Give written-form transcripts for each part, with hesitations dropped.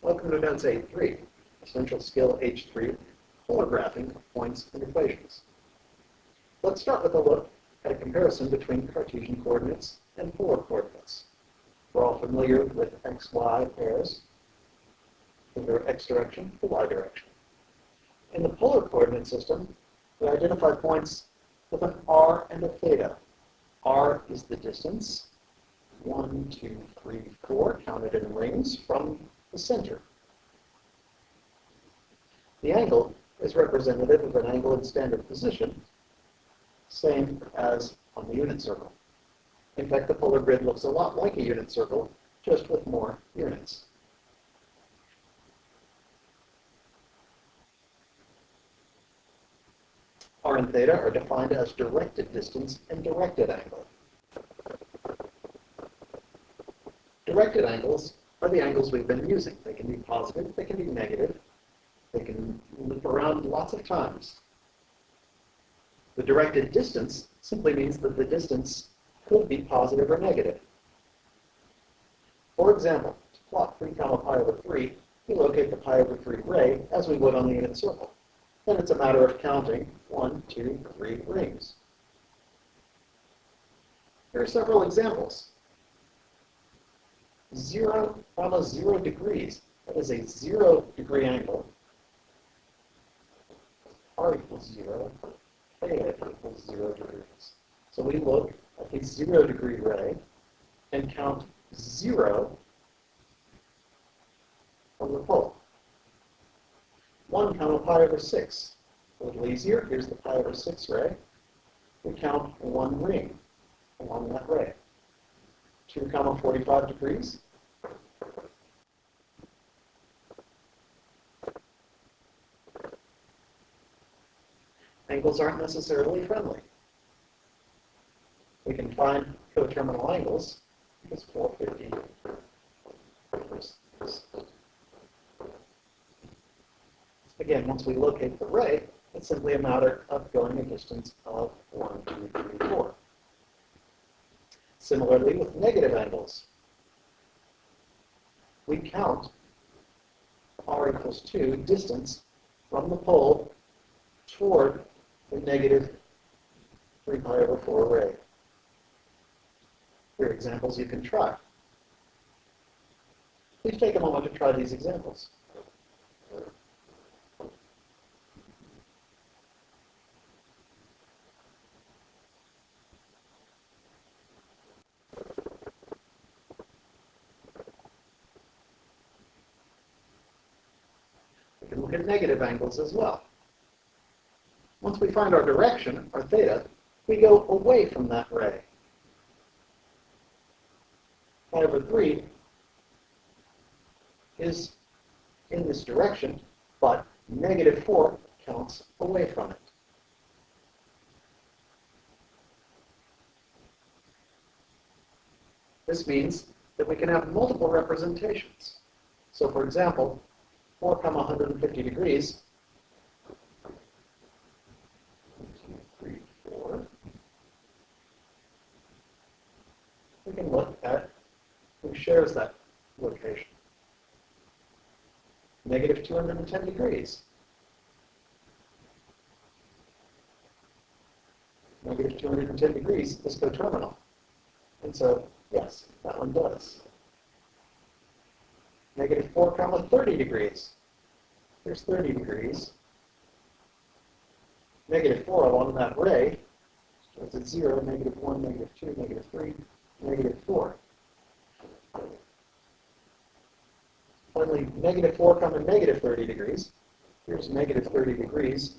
Welcome to Notes 8.3, Essential Skill H3, Polar Graphing of Points and Equations. Let's start with a look at a comparison between Cartesian coordinates and polar coordinates. We're all familiar with x-y pairs, the x direction, the y direction. In the polar coordinate system, we identify points with an r and a theta. R is the distance, 1, 2, 3, 4, counted in rings from the center. The angle is representative of an angle in standard position, same as on the unit circle. In fact, the polar grid looks a lot like a unit circle, just with more units. R and theta are defined as directed distance and directed angle. Directed angles are the angles we've been using. They can be positive, they can be negative, they can loop around lots of times. The directed distance simply means that the distance could be positive or negative. For example, to plot 3 comma pi over 3, we locate the pi over 3 ray as we would on the unit circle. Then it's a matter of counting 1, 2, 3 rings. Here are several examples. 0, 0 degrees. That is a 0 degree angle. R equals 0. Theta equals 0 degrees. So we look at the 0 degree ray and count 0 from the pole. 1 comma pi over 6. A little easier. Here's the pi over 6 ray. We count 1 ring along that ray. 2 comma 45 degrees. Angles aren't necessarily friendly. We can find coterminal angles because 450. Again, once we locate the ray, it's simply a matter of going a distance of 1, 2, 3, 4. Similarly, with negative angles, we count r equals 2 distance from the pole toward the negative 3 pi over 4 ray. Here are examples you can try. Please take a moment to try these examples. We can look at negative angles as well. Once we find our direction, our theta, we go away from that ray. Pi over 3 is in this direction, but negative 4 counts away from it. This means that we can have multiple representations. So for example, 4 comma 150 degrees, 1, 2, 3, 4. We can look at who shares that location. Negative 210 degrees. Negative 210 degrees is coterminal. And so, yes, that one does. Negative 4 comma 30 degrees. Here's 30 degrees. Negative 4 along that ray starts at 0, negative 1, negative 2, negative 3, negative 4. Finally, negative 4 comma negative 30 degrees. Here's negative 30 degrees.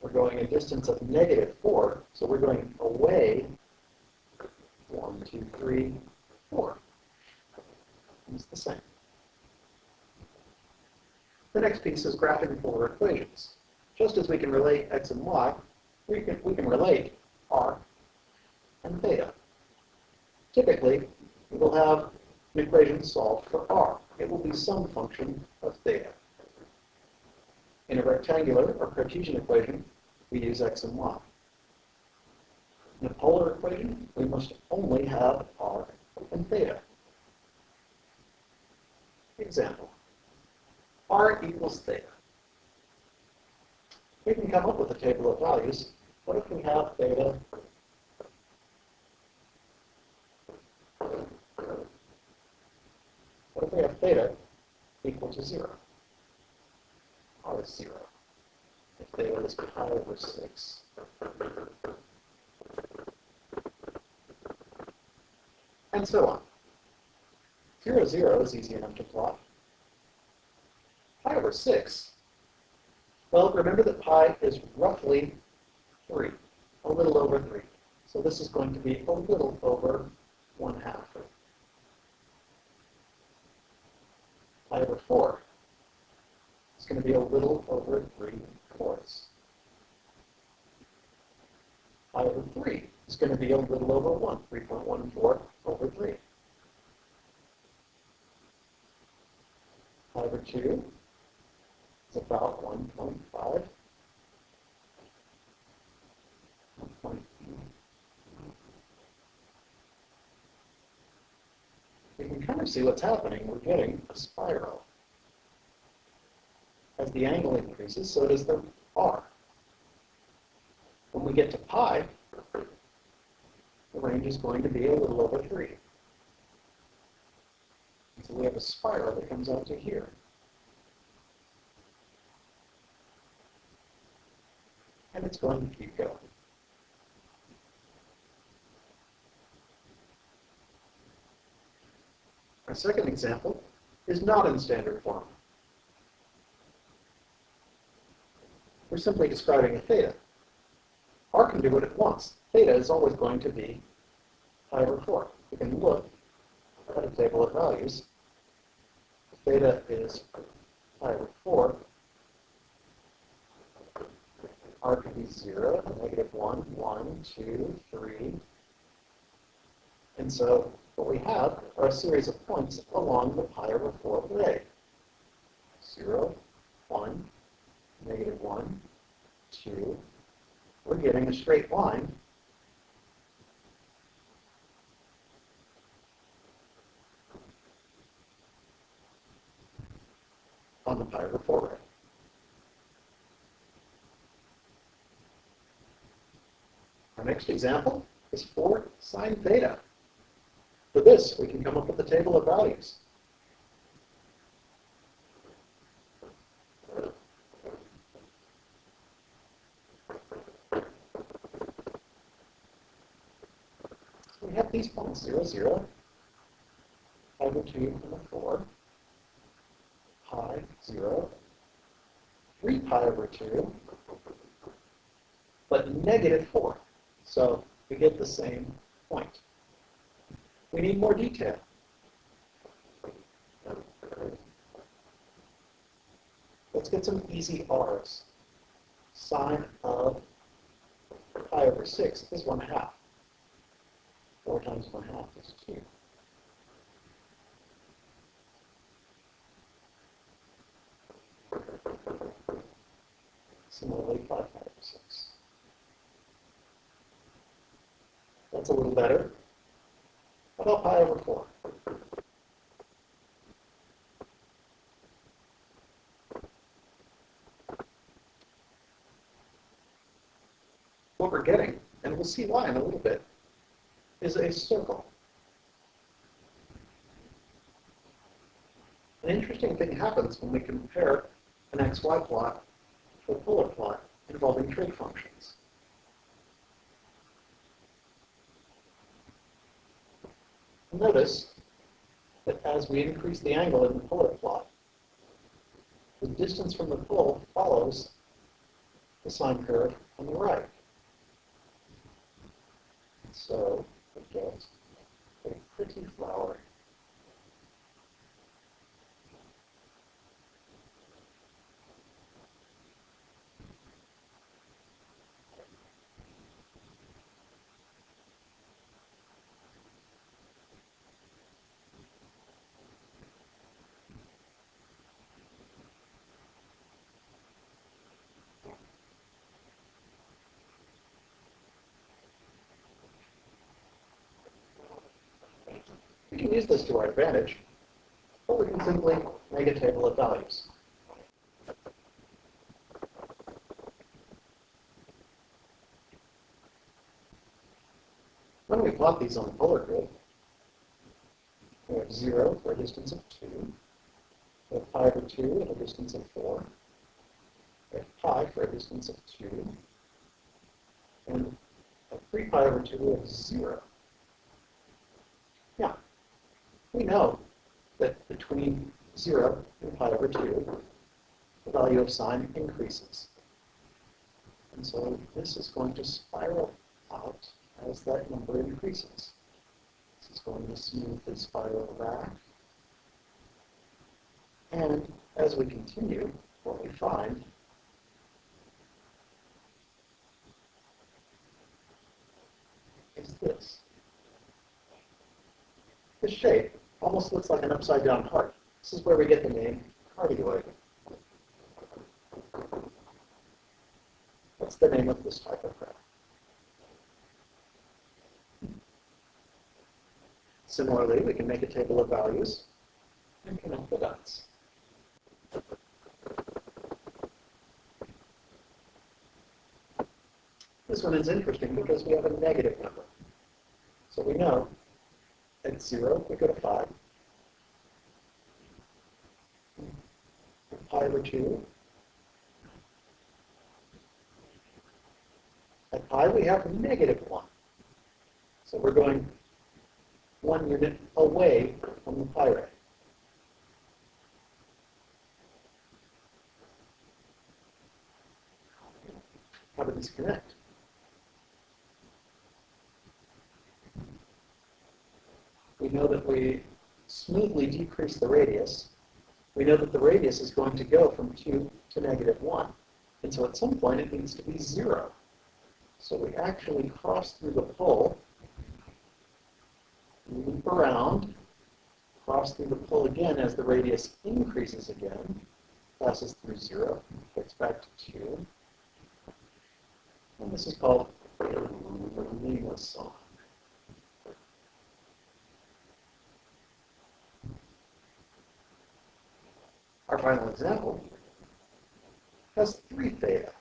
We're going a distance of negative 4, so we're going away 1, 2, 3, 4. It's the same. The next piece is graphing polar equations. Just as we can relate x and y, we can relate r and theta. Typically, we will have an equation solved for r. It will be some function of theta. In a rectangular or Cartesian equation, we use x and y. In a polar equation, we must only have r and theta. Example. r equals theta. We can come up with a table of values. What if we have theta equal to 0? R is 0. If theta is pi over 6. And so on. 0, 0 is easy enough to plot. Pi over 6, well, remember that pi is roughly 3, a little over 3. So this is going to be a little over 1/2. Pi over 4 is going to be a little over 3/4. Pi over 3 is going to be a little over 1, 3.14 over 3. Pi over 2 is about 1.5. You can kind of see what's happening. We're getting a spiral. As the angle increases, so does the r. When we get to pi, the range is going to be a little over 3. So we have a spiral that comes out to here. And it's going to keep going. Our second example is not in standard form. We're simply describing a theta. R can do what it wants. Theta is always going to be pi over 4. We can look at a table of values. Theta is pi over 4. R can be 0, -1, 1, 2, 3. And so what we have are a series of points along the pi over 4 array. 0, 1, -1, 2. We're getting a straight line on the pi over 4 array. Our next example is 4 sine theta. For this, we can come up with a table of values. We have these points, 0, 0, pi over 2, 4, pi, 0, 3 pi over 2, but -4. So we get the same point. We need more detail. Let's get some easy r's. Sine of pi over 6 is 1/2. 4 times 1/2 is 2. Similarly, 5 pi over 6. That's a little better. How about pi over 4? What we're getting, and we'll see why in a little bit, is a circle. An interesting thing happens when we compare an xy plot to a polar plot involving trig functions. Notice that as we increase the angle in the polar plot, the distance from the pole follows the sine curve on the right. So we get a pretty flower. We can use this to our advantage, or we can simply make a table of values. plot these on the polar grid, we have 0 for a distance of 2, we have pi over 2 at a distance of 4, we have pi for a distance of 2, and at 3 pi over 2 we have 0. Now, we know that between 0 and pi over 2, the value of sine increases. And so this is going to spiral out as that number increases. This is going to smoothly spiral back. And as we continue, what we find is this. This shape almost looks like an upside-down heart. This is where we get the name cardioid. What's the name of this type of graph? Similarly, we can make a table of values and connect the dots. This one is interesting because we have a negative number. So we know at 0 we go to 5. Pi over 2. At pi we have negative 1. So we're going 1 unit away from the pi ray. How do these connect? We know that we smoothly decrease the radius. We know that the radius is going to go from 2 to negative 1. And so at some point it needs to be 0. So we actually cross through the pole, loop around, cross through the pole again as the radius increases again, passes through 0, gets back to 2. And this is called a limosong. Our final example has 3 theta.